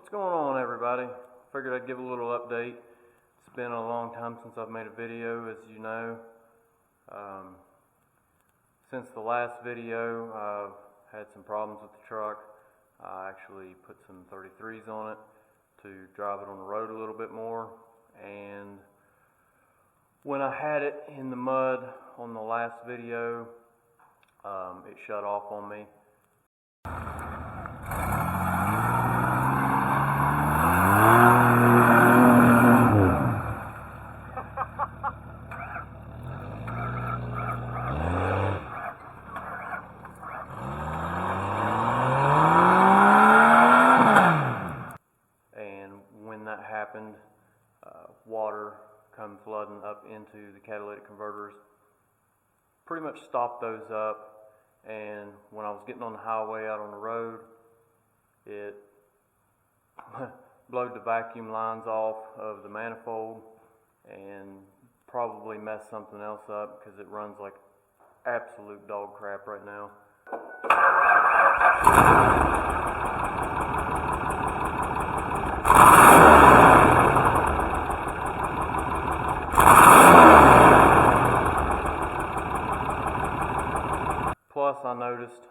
What's going on, everybody? Figured I'd give a little update. It's been a long time since I've made a video, as you know. Since the last video, I've had some problems with the truck. I actually put some 33s on it to drive it on the road a little bit more, and when I had it in the mud on the last video, it shut off on me. And when that happened, water come flooding up into the catalytic converters, pretty much stopped those up. And when I was getting on the highway out on the road, it blowed the vacuum lines off of the manifold and probably messed something else up because it runs like absolute dog crap right now. Plus, I noticed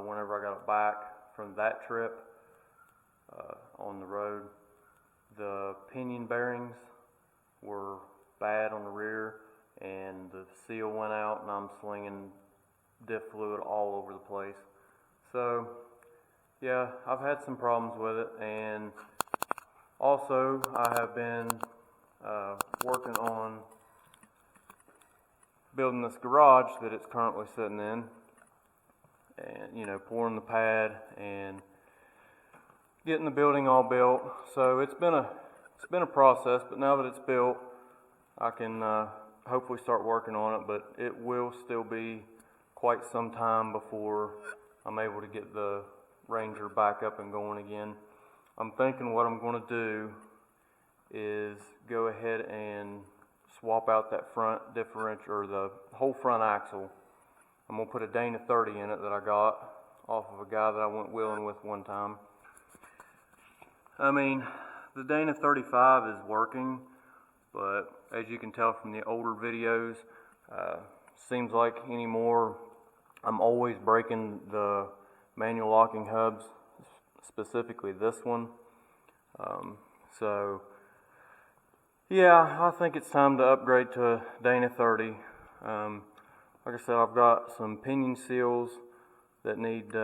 whenever I got it back from that trip on the road, the pinion bearings were bad on the rear, and the seal went out, and I'm slinging diff fluid all over the place. So, yeah, I've had some problems with it, and also I have been working on building this garage that it's currently sitting in. And, you know, pouring the pad and getting the building all built. So it's been a process, but now that it's built, I can hopefully start working on it. But it will still be quite some time before I'm able to get the Ranger back up and going again. I'm thinking what I'm going to do is go ahead and swap out that front differential, or the whole front axle. I'm going to put a Dana 30 in it that I got off of a guy that I went wheeling with one time. I mean, the Dana 35 is working, but as you can tell from the older videos, seems like anymore I'm always breaking the manual locking hubs, specifically this one. So, yeah, I think it's time to upgrade to a Dana 30. Like I said, I've got some pinion seals that need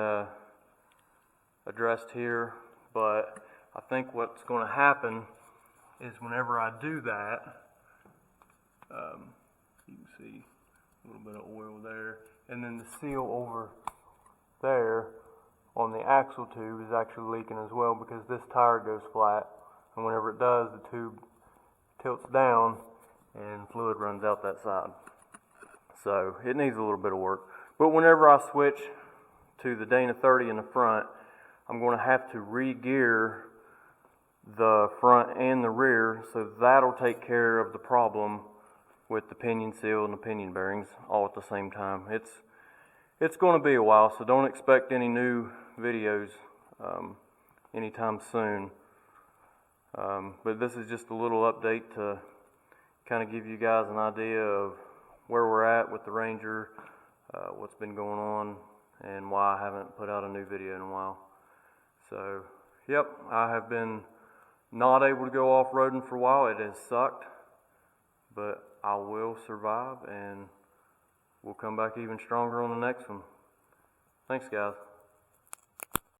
addressed here, but I think what's going to happen is whenever I do that, you can see a little bit of oil there, and then the seal over there on the axle tube is actually leaking as well, because this tire goes flat, and whenever it does, the tube tilts down and fluid runs out that side. So it needs a little bit of work. But whenever I switch to the Dana 30 in the front, I'm going to have to re-gear the front and the rear, so that'll take care of the problem with the pinion seal and the pinion bearings all at the same time. It's going to be a while, so don't expect any new videos anytime soon. But this is just a little update to kind of give you guys an idea of where we're at with the Ranger, what's been going on, and why I haven't put out a new video in a while. So, yep, I have been not able to go off-roading for a while. It has sucked, but I will survive, and we'll come back even stronger on the next one. Thanks, guys.